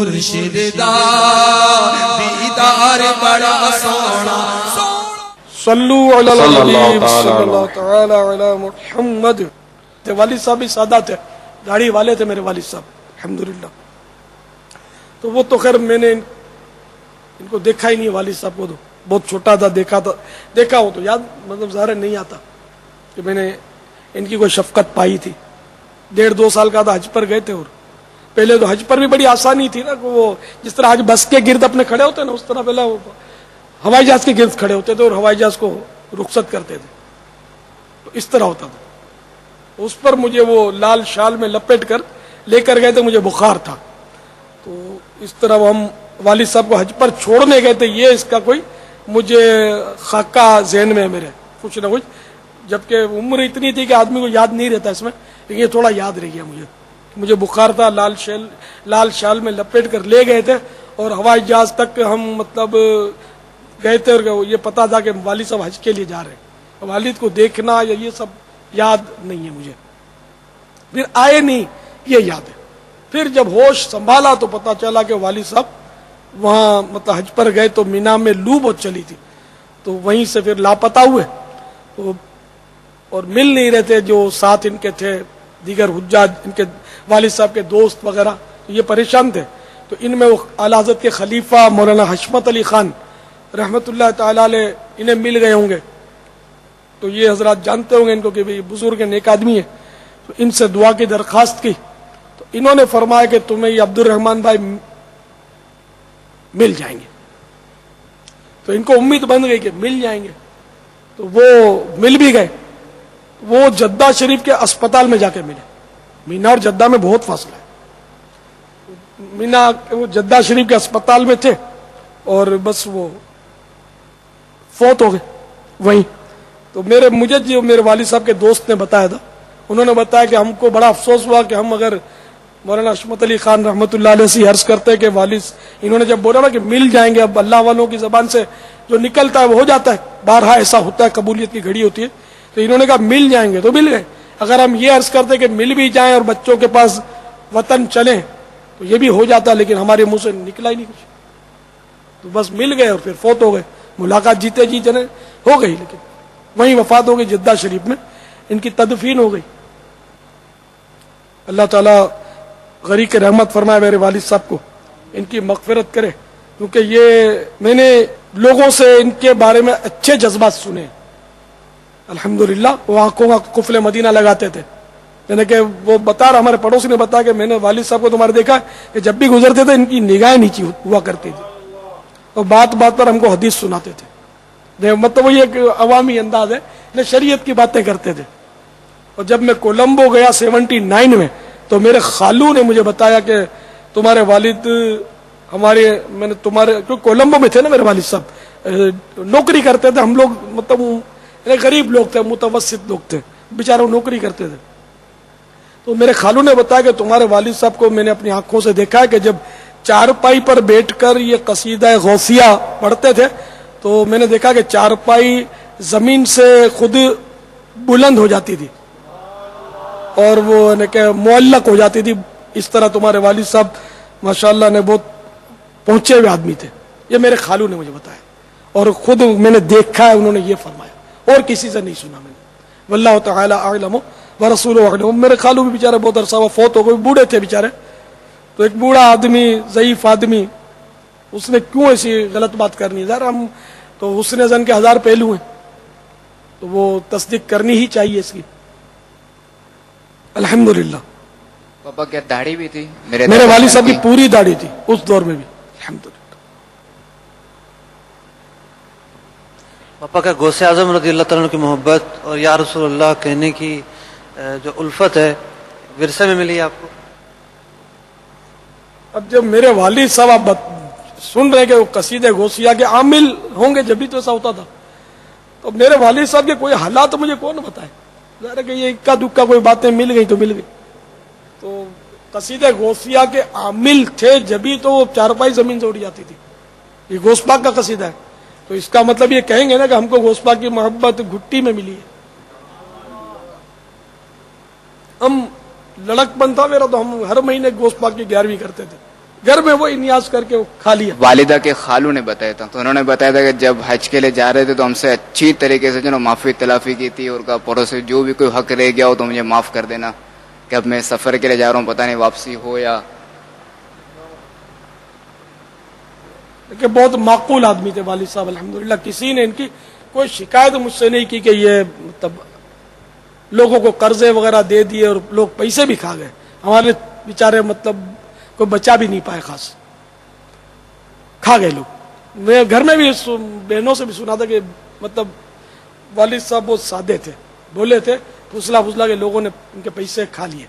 مرشد دا دیدار بڑا سونا صلو علی الحبیب صلی اللہ تعالی علی محمد. والد صاحب بھی سادہ تھے, داڑھی والے تھے میرے والد صاحب الحمدللہ. تو وہ تو خیر میں نے ان کو دیکھا ہی نہیں, والد صاحب کو تو بہت چھوٹا تھا, دیکھا ہو تو یاد مطلب ظاہر نہیں آتا کہ میں نے ان کی کوئی شفقت پائی تھی. 1.5-2 سال کا تھا, حج پر گئے تھے. اور پہلے تو حج پر بھی بڑی آسانی تھی نا, کہ وہ جس طرح حج بس کے گرد اپنے کھڑے ہوتے نا, اس طرح پہلے وہ ہوائی جہاز کے گرد کھڑے ہوتے تھے اور ہوائی جہاز کو رخصت کرتے تھے. تو اس طرح ہوتا تھا. اس پر مجھے وہ لال شال میں لپیٹ کر لے کر گئے تھے, مجھے بخار تھا. تو اس طرح وہ ہم والد صاحب کو حج پر چھوڑنے گئے تھے. یہ اس کا کوئی مجھے خاکہ ذہن میں ہے میرے کچھ نہ کچھ, جبکہ عمر اتنی تھی کہ آدمی کو یاد نہیں رہتا اس میں, لیکن یہ تھوڑا یاد رہ گیا مجھے بخار تھا. لال شال میں لپیٹ کر لے گئے تھے اور ہوائی جہاز تک ہم مطلب گئے تھے, اور یہ پتا تھا کہ والد صاحب حج کے لیے جا رہے ہیں. والد کو دیکھنا یا یہ سب یاد نہیں ہے مجھے, پھر آئے نہیں یہ یاد ہے. پھر جب ہوش سنبھالا تو پتا چلا کہ والد صاحب وہاں مطلب حج پر گئے تو مینا میں لو بہت چلی تھی, تو وہیں سے پھر لاپتہ ہوئے. تو اور مل نہیں رہے تھے جو ساتھ ان کے تھے دیگر حجاج, ان کے والد صاحب کے دوست وغیرہ, تو یہ پریشان تھے. تو ان میں وہ اعلی حضرت کے خلیفہ مولانا حشمت علی خان رحمت اللہ تعالی علیہ انہیں مل گئے ہوں گے. تو یہ حضرات جانتے ہوں گے ان کو کہ بزرگ نیک آدمی ہے. تو ان سے دعا کی درخواست کی, تو انہوں نے فرمایا کہ تمہیں یہ عبد الرحمان بھائی مل جائیں گے. تو ان کو امید بن گئی کہ مل جائیں گے. تو وہ مل بھی گئے. وہ جدہ شریف کے اسپتال میں جا کے ملے. مینا اور جدہ میں بہت فاصلہ ہے. مینا وہ جدہ شریف کے اسپتال میں تھے اور بس وہ فوت ہو گئے وہیں. تو مجھے جو میرے والد صاحب کے دوست نے بتایا تھا, انہوں نے بتایا کہ ہم کو بڑا افسوس ہوا کہ ہم اگر مولانا حشمت علی خان رحمت اللہ علیہ سے عرض کرتے کہ والد, انہوں نے جب بولا نا کہ مل جائیں گے, اب اللہ والوں کی زبان سے جو نکلتا ہے وہ ہو جاتا ہے, بارہا ایسا ہوتا ہے, قبولیت کی گھڑی ہوتی ہے. تو انہوں نے کہا مل جائیں گے, تو مل گئے. اگر ہم یہ عرض کرتے کہ مل بھی جائیں اور بچوں کے پاس وطن چلیں تو یہ بھی ہو جاتا, لیکن ہمارے منہ سے نکلا ہی نہیں کچھ. تو بس مل گئے اور پھر فوت ہو گئے. ملاقات جیتے جی جنے ہو گئی, لیکن وہیں وفات ہو گئی جدہ شریف میں, ان کی تدفین ہو گئی. اللہ تعالیٰ غریق رحمت فرمائے میرے والد صاحب کو, ان کی مغفرت کرے. کیونکہ یہ میں نے لوگوں سے ان کے بارے میں اچھے جذبات سنے الحمدللہ. وہ آنکھوں کا قفل مدینہ لگاتے تھے, یعنی کہ وہ بتا رہا, ہمارے پڑوسی نے بتایا کہ میں نے والد صاحب کو تمہارے دیکھا کہ جب بھی گزرتے تھے ان کی نگاہیں نیچی ہوا کرتی تھی, اور بات بات پر ہم کو حدیث سناتے تھے. مطلب وہی ایک عوامی انداز ہے, شریعت کی باتیں کرتے تھے. اور جب میں کولمبو گیا 79 میں, تو میرے خالو نے مجھے بتایا کہ تمہارے والد ہمارے, میں نے تمہارے کولمبو میں تھے نا میرے والد صاحب, نوکری کرتے تھے. ہم لوگ مطلب غریب لوگ تھے, متوسط لوگ تھے, بیچارے نوکری کرتے تھے. تو میرے خالو نے بتایا کہ تمہارے والد صاحب کو میں نے اپنی آنکھوں سے دیکھا ہے کہ جب چارپائی پر بیٹھ کر یہ قصیدہ غوثیہ پڑھتے تھے تو میں نے دیکھا کہ چارپائی زمین سے خود بلند ہو جاتی تھی اور وہ معلق ہو جاتی تھی. اس طرح تمہارے والد صاحب ماشاءاللہ نے بہت پہنچے ہوئے آدمی تھے. یہ میرے خالو نے مجھے بتایا اور خود میں نے دیکھا ہے, انہوں نے یہ فرمایا, اور کسی سے نہیں سنا میں نے. واللہ تعالی اعلم ورسولہ اعلم. میرے خالو بھی بیچارے بہت عرصہ ہوا فوت ہو گئے, بوڑھے تھے بیچارے. تو ایک بوڑھا آدمی, ضعیف آدمی, اس نے کیوں ایسی غلط بات کرنی؟ ذرا ہم تو حسن زن کے 1000 پہلو ہیں, تو وہ تصدیق کرنی ہی چاہیے اس کی. الحمدللہ. پاپا کیا داڑھی بھی تھی؟ میرے والد صاحب کی پوری داڑھی تھی اس دور میں بھی الحمدللہ. پاپا کا غوث اعظم رضی اللہ تعالیٰ عنہ کی محبت اور یا رسول اللہ کہنے کی جو الفت ہے ورثے میں ملی آپ کو؟ اب جب میرے والد صاحب آپ سن رہے کہ وہ قصیدہ غوثیہ کے عامل ہوں گے, جب بھی تو ایسا ہوتا تھا. تو میرے والد صاحب کے کوئی حالات مجھے کون بتائے, ظاہر کہ یہ اکا دکا کوئی باتیں مل گئی تو مل گئی. تو قصیدہ غوثیہ کے عامل تھے جبھی تو وہ چارپائی زمین سے اڑ جاتی تھی. یہ غوث پاک کا قصیدہ ہے, تو اس کا مطلب یہ کہیں گے نا کہ ہم کو غوث پاک کی محبت گھٹی میں ملی ہے. ہم لڑک پن تھا میرا, تو ہم ہر مہینے غوث پاک کی 11ویں کرتے تھے. گھر میں وہی نیاز کر کے وہ کھا لیا. والدہ کے خالو نے بتایا تھا، تو انہوں نے بتایا تھا کہ جب حج کے لیے جا رہے تھے تو ہم سے اچھی طریقے سے جو نا معافی تلافی کی تھی، اور کہا پڑوس سے جو بھی کوئی حق رہ گیا ہو تو مجھے معاف کر دینا، کہ اب میں سفر کے لیے جا رہا ہوں، پتہ نہیں واپسی ہو یا. کہ بہت معقول آدمی تھے والد صاحب الحمدللہ. کسی نے ان کی کوئی شکایت مجھ سے نہیں کی کہ یہ مطلب لوگوں کو قرضے وغیرہ دے دیے اور لوگ پیسے بھی کھا گئے. ہمارے بیچارے مطلب کوئی بچا بھی نہیں پائے، خاص کھا گئے لوگ. میں گھر میں بھی بہنوں سے بھی سنا تھا کہ مطلب والد صاحب بہت سادے تھے، بولے تھے پھسلا پھسلا کے لوگوں نے ان کے پیسے کھا لیے.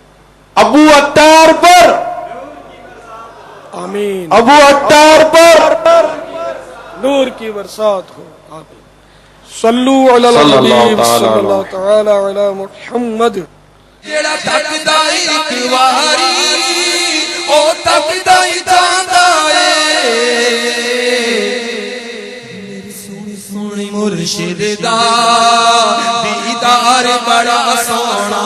ابو عطار پر، آمین. ابو عطار پر نور کی برسات ہو. آمین. صلو علی صلی اللہ الحبیب تعالی صلی اللہ تعالی علی محمد. جیڑا تکدا ایک واری او تکدا ہی جاندا اے. سونی مرشد دا دیدار بڑا سونا